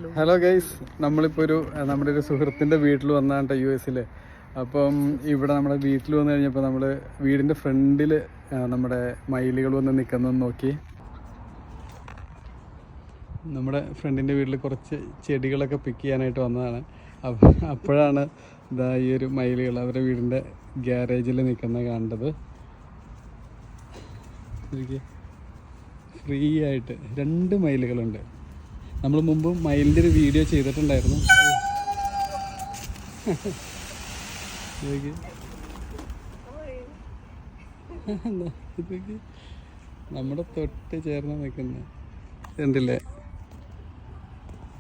Hello guys, നമ്മളിപ്പോൾ നമ്മുടെ ഒരു സുഹൃത്തിൻ്റെ വീട്ടിൽ വന്നാണ് US-ൽ. അപ്പം ഇവിടെ നമ്മുടെ വീട്ടിൽ വന്നു കഴിഞ്ഞപ്പോൾ നമ്മൾ വീടിൻ്റെ ഫ്രണ്ടിൽ നമ്മുടെ മയിലുകൾ വന്ന് നിൽക്കുന്നതെന്ന് നോക്കി. നമ്മുടെ ഫ്രണ്ടിൻ്റെ വീട്ടിൽ കുറച്ച് ചെടികളൊക്കെ പിക്ക് ചെയ്യാനായിട്ട് വന്നതാണ്. അപ്പോഴാണ് ഈ ഒരു മയിലുകൾ അവരുടെ വീടിൻ്റെ ഗ്യാരേജിൽ നിൽക്കുന്നത് കണ്ടത്. ഫ്രീ ആയിട്ട് 2 മയിലുകളുണ്ട്. നമ്മൾ മുമ്പ് മയിലിൻ്റെ ഒരു വീഡിയോ ചെയ്തിട്ടുണ്ടായിരുന്നു. നമ്മുടെ തൊട്ട് ചേർന്ന് നിൽക്കുന്ന കണ്ടില്ലേ,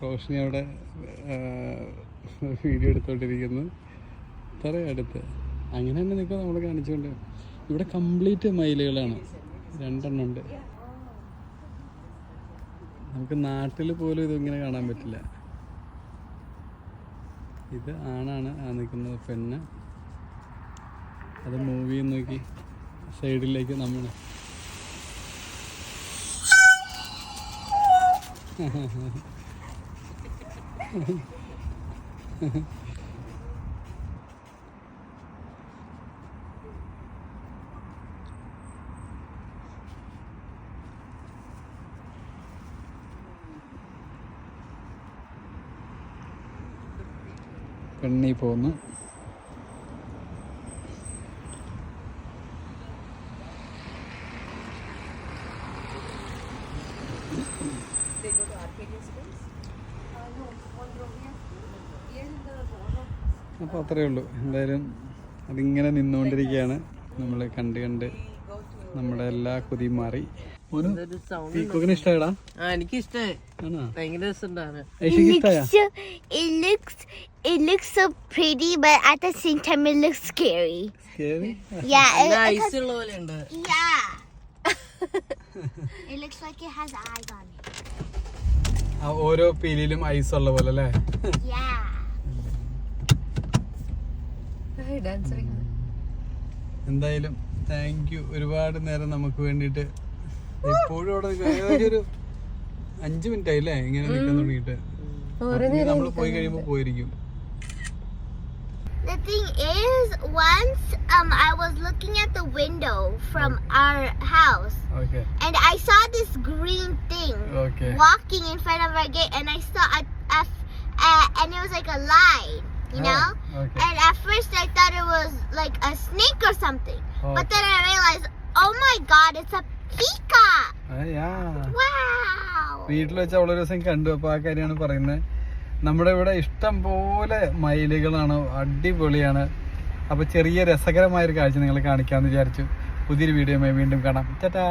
റോഷിനി അവിടെ വീഡിയോ എടുത്തോണ്ടിരിക്കുന്നു. ഇത്രയും അടുത്ത് അങ്ങനെ തന്നെ നിൽക്കുക നമ്മൾ കാണിച്ചുകൊണ്ട്. ഇവിടെ കംപ്ലീറ്റ് മയിലുകളാണ്, 2 എണ്ണം ഉണ്ട്. നമുക്ക് നാട്ടിൽ പോലും ഇതിങ്ങനെ കാണാൻ പറ്റില്ല. ഇത് ആണാണ്, നിൽക്കുന്നത് പെണ്ണ്. അത് മൂവ് ചെയ്ത് നോക്കി സൈഡിലേക്ക് നമ്മൾ. പെണ്ണി പോന്നു. അപ്പോൾ അത്രയേ ഉള്ളൂ. എന്തായാലും അതിങ്ങനെ നിന്നുകൊണ്ടിരിക്കുകയാണ്. നമ്മൾ കണ്ട് നമ്മുടെ എല്ലാ കൊതിയും മാറി. പീക്കോക്കിന് ഇഷ്ടമായിടാ? എനിക്ക് ഇഷ്ടമായി, ഭയങ്കര രസമുണ്ടാണ്. It looks so pretty, but at the same time it looks scary. Scary? Yeah. Ice ഉള്ള പോലെ ഉണ്ട്. Yeah. It looks like it has eyes on it. ഓരോ പീലിലും ഐസ് ഉള്ള പോലെ അല്ലേ? Yeah. എന്തായാലും താങ്ക് യു. ഒരുപാട് നേരം നമുക്ക് വേണ്ടിയിട്ട് എപ്പോഴും അവിടെ ഒരു 5 മിനിറ്റ് ആയില്ലേ ഇങ്ങനെ നിൽക്കാൻ തുടങ്ങിയിട്ട്. നമ്മൾ പോയി കഴിയുമ്പോൾ പോയിരിക്കും. The thing is, once I was looking at the window from our house, Okay. and I saw this green thing walking in front of our gate, and I saw and it was like a line, you know? Okay. And at first I thought it was like a snake or something, but then I realized, oh my God, it's a peacock! Wow! വീട്ടിൽ വെച്ച് അവളൊരു ദിവസം കണ്ടു. അപ്പോൾ ആ കാര്യമാണ് പറയുന്നത്. നമ്മുടെ ഇവിടെ ഇഷ്ടം പോലെ മയിലുകളാണ്, അടിപൊളിയാണ്. അപ്പോൾ ചെറിയ രസകരമായൊരു കാഴ്ച നിങ്ങളെ കാണിക്കാമെന്ന് വിചാരിച്ചു. പുതിയൊരു വീഡിയോയുമായി വീണ്ടും കാണാം. ടാറ്റാ.